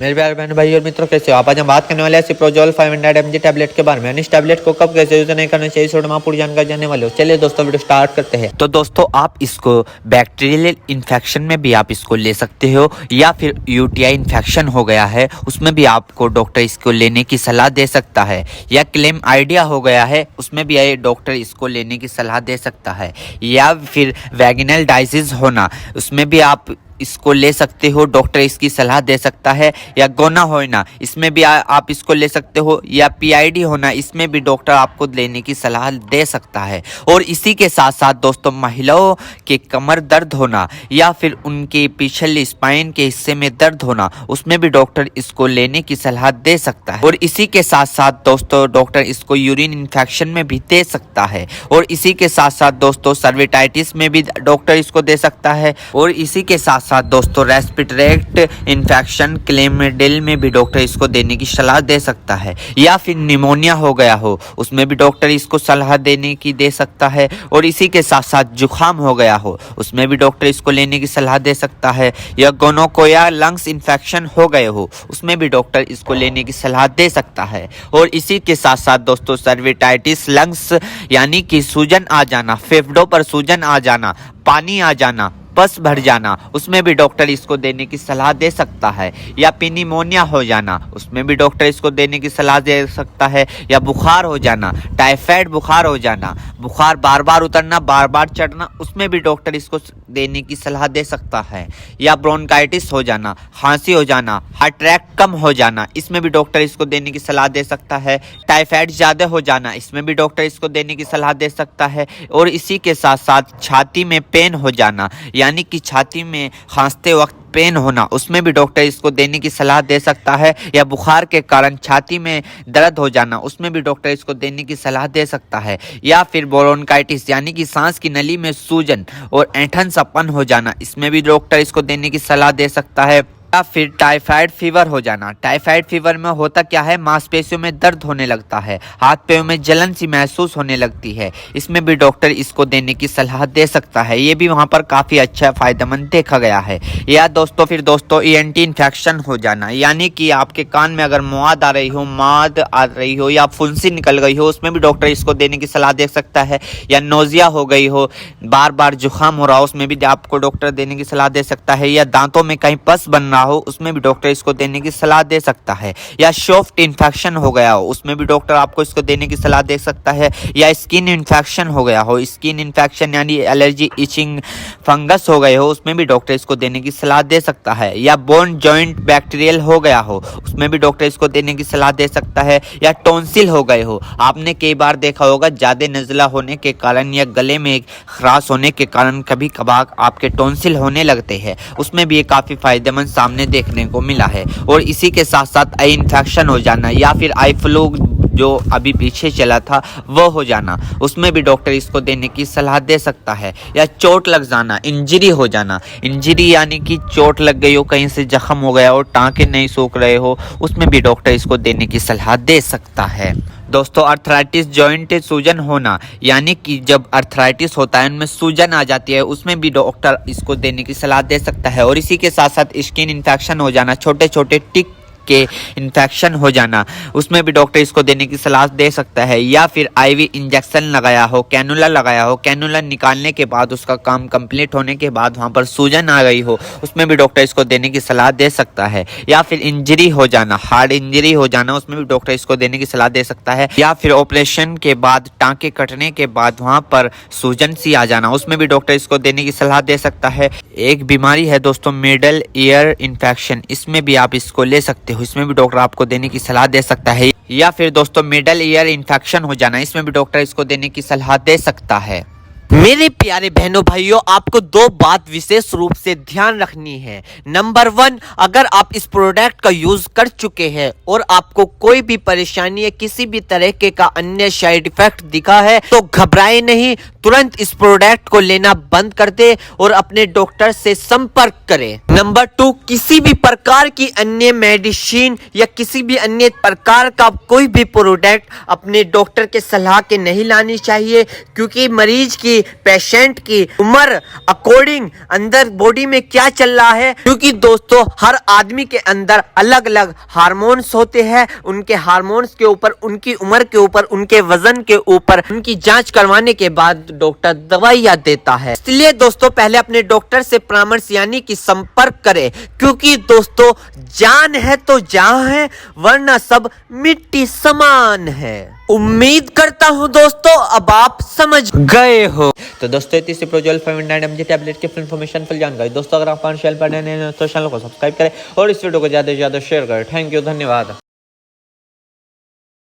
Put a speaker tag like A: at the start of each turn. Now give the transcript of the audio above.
A: मेरे प्यारे बहन भाई और मित्रों, कैसे हो आप? आज हम बात करने वाले हैं सिप्रोजोल 500 mg टैबलेट के बारे में। इस टैबलेट को कब कैसे यूज नहीं करना चाहिए, छोटे पूरी जानकारी जानने वाले हो। चलिए दोस्तों वीडियो स्टार्ट करते हैं।
B: तो दोस्तों आप इसको बैक्टीरियल इन्फेक्शन में भी आप इसको ले सकते हो, या फिर यूटीआई इन्फेक्शन हो गया है उसमें भी आपको डॉक्टर इसको लेने की सलाह दे सकता है, या क्लेम आइडिया हो गया है उसमें भी डॉक्टर इसको लेने की सलाह दे सकता है, या फिर वैगिनल डाइजिस होना उसमें भी आप इसको ले सकते हो, डॉक्टर इसकी सलाह दे सकता है, या गोना होना इसमें भी आप इसको ले सकते हो, या पीआईडी होना इसमें भी डॉक्टर आपको लेने की सलाह दे सकता है। और इसी के साथ साथ दोस्तों महिलाओं के कमर दर्द होना या फिर उनके पिछले स्पाइन के हिस्से में दर्द होना उसमें भी डॉक्टर इसको लेने की सलाह दे सकता है। और इसी के साथ साथ दोस्तों डॉक्टर इसको यूरिन इन्फेक्शन में भी दे सकता है। और इसी के साथ साथ दोस्तों सर्विटाइटिस में भी डॉक्टर इसको दे सकता है। और इसी के साथ साथ दोस्तों रेस्पिरेटरी इन्फेक्शन क्लेमिडिल में भी डॉक्टर इसको देने की सलाह दे सकता है, या फिर निमोनिया हो गया हो उसमें भी डॉक्टर इसको सलाह देने की दे सकता है। और इसी के साथ साथ जुखाम हो गया हो उसमें भी डॉक्टर इसको लेने की सलाह दे सकता है, या गोनोकोया लंग्स इन्फेक्शन हो गए हो उसमें भी डॉक्टर इसको लेने की सलाह दे सकता है। और इसी के साथ साथ दोस्तों सर्विटाइटिस लंग्स यानी कि सूजन आ जाना, फेफड़ों पर सूजन आ जाना, पानी आ जाना, पस भर जाना उसमें भी डॉक्टर इसको देने की सलाह दे सकता है, या निमोनिया हो जाना उसमें भी डॉक्टर इसको देने की सलाह दे सकता है, या बुखार हो जाना, टाइफाइड बुखार हो जाना, बुखार बार बार उतरना बार बार चढ़ना उसमें भी डॉक्टर इसको देने की सलाह दे सकता है, या ब्रोंकाइटिस हो जाना, खांसी हो जाना, हार्ट अटैक कम हो जाना इसमें भी डॉक्टर इसको देने की सलाह दे सकता है, टाइफाइड ज़्यादा हो जाना इसमें भी डॉक्टर इसको देने की सलाह दे सकता है। और इसी के साथ साथ छाती में पेन हो जाना यानी कि छाती में खांसते वक्त पेन होना उसमें भी डॉक्टर इसको देने की सलाह दे सकता है, या बुखार के कारण छाती में दर्द हो जाना उसमें भी डॉक्टर इसको देने की सलाह दे सकता है, या फिर ब्रोंकाइटिस यानी कि सांस की नली में सूजन और ऐंठन सपन हो जाना इसमें भी डॉक्टर इसको देने की सलाह दे सकता है, या फिर टाइफाइड फीवर हो जाना। टाइफाइड फीवर में होता क्या है, मांसपेशियों में दर्द होने लगता है, हाथ पैरों में जलन सी महसूस होने लगती है, इसमें भी डॉक्टर इसको देने की सलाह दे सकता है। ये भी वहाँ पर काफ़ी अच्छा फायदेमंद देखा गया है। या दोस्तों फिर दोस्तों ईएनटी इन्फेक्शन हो जाना यानी कि आपके कान में अगर मवाद आ रही हो, माद आ रही हो, या फुंसी निकल गई हो उसमें भी डॉक्टर इसको देने की सलाह दे सकता है, या नोजिया हो गई हो, बार बार जुकाम हो रहा हो उसमें भी आपको डॉक्टर देने की सलाह दे सकता है, या दांतों में कहीं पस बन हो उसमें भी डॉक्टर इसको देने की सलाह दे सकता है, या सॉफ्ट इन्फेक्शन हो गया हो उसमें भी डॉक्टर आपको इसको देने की सलाह दे सकता है, या स्किन इन्फेक्शन हो गया हो, स्किन इन्फेक्शन यानी एलर्जी इचिंग फंगस हो गए हो उसमें भी डॉक्टर इसको देने की सलाह दे सकता है, या बोन जॉइंट बैक्टीरियल हो गया हो उसमें भी डॉक्टर इसको देने की सलाह दे सकता है, या टॉन्सिल हो गए हो। आपने कई बार देखा होगा ज़्यादा नज़ला होने के कारण या गले में खराश होने के कारण कभी कभार आपके टॉन्सिल होने लगते हैं उसमें भी ये काफ़ी फायदेमंद सामने देखने को मिला है। और इसी के साथ साथ आई इन्फेक्शन हो जाना या फिर आई फ्लू जो अभी पीछे चला था वो हो जाना उसमें भी डॉक्टर इसको देने की सलाह दे सकता है, या चोट लग जाना, इंजरी हो जाना, इंजरी यानी कि चोट लग गई हो, कहीं से जख्म हो गया हो, टांके नहीं सूख रहे हो उसमें भी डॉक्टर इसको देने की सलाह दे सकता है। दोस्तों अर्थराइटिस जॉइंट सूजन होना यानी कि जब अर्थराइटिस होता है उनमें सूजन आ जाती है उसमें भी डॉक्टर इसको देने की सलाह दे सकता है। और इसी के साथ साथ स्किन इन्फेक्शन हो जाना, छोटे छोटे टिक के इन्फेक्शन हो जाना उसमें भी डॉक्टर इसको देने की सलाह दे सकता है, या फिर आईवी इंजेक्शन लगाया हो, कैनुला लगाया हो, कैनुला निकालने के बाद उसका काम कंप्लीट होने के बाद वहां पर सूजन आ गई हो उसमें भी डॉक्टर इसको देने की सलाह दे सकता है, या फिर इंजरी हो जाना, हार्ड इंजरी हो जाना उसमें भी डॉक्टर इसको देने की सलाह दे सकता है, या फिर ऑपरेशन के बाद टांके कटने के बाद वहां पर सूजन सी आ जाना उसमें भी डॉक्टर इसको देने की सलाह दे सकता है। एक बीमारी है दोस्तों मिडल ईयर इन्फेक्शन, इसमें भी आप इसको ले सकते हो, इसमें भी डॉक्टर आपको देने की सलाह दे सकता है, या फिर दोस्तों मिडल ईयर इन्फेक्शन हो जाना इसमें भी डॉक्टर इसको देने की सलाह दे सकता है।
C: मेरे प्यारे बहनों भाइयों, आपको दो बात विशेष रूप से ध्यान रखनी है। नंबर 1, अगर आप इस प्रोडक्ट का यूज कर चुके हैं और आपको कोई भी परेशानी या किसी भी तरह का अन्य साइड इफेक्ट दिखा है तो घबराए नहीं, तुरंत इस प्रोडक्ट को लेना बंद कर दे और अपने डॉक्टर से संपर्क करें। नंबर 2, किसी भी प्रकार की अन्य मेडिसिन या किसी भी अन्य प्रकार का कोई भी प्रोडक्ट अपने डॉक्टर के सलाह के नहीं लानी चाहिए, क्योंकि मरीज की, पेशेंट की उम्र अकॉर्डिंग अंदर बॉडी में क्या चल रहा है, क्योंकि दोस्तों हर आदमी के अंदर अलग अलग हार्मोन्स होते हैं। उनके हार्मोन्स के ऊपर, उनकी उम्र के ऊपर, उनके वजन के ऊपर उनकी जांच करवाने के बाद डॉक्टर दवाइयां देता है। इसलिए दोस्तों पहले अपने डॉक्टर से परामर्श यानी कि संपर्क करें, क्योंकि दोस्तों जान है तो जहां है, वरना सब मिट्टी समान है। उम्मीद करता हूं दोस्तों अब आप समझ गए हो।
A: तो दोस्तों तीसरी प्रोजोल 500 mg टैबलेट की फुल इन्फॉर्मेशन, फुल जानकारी दोस्तों अगर आप चैनल पर नए हैं तो चैनल को सब्सक्राइब करें और इस वीडियो को ज्यादा से ज्यादा शेयर करें। थैंक यू, धन्यवाद।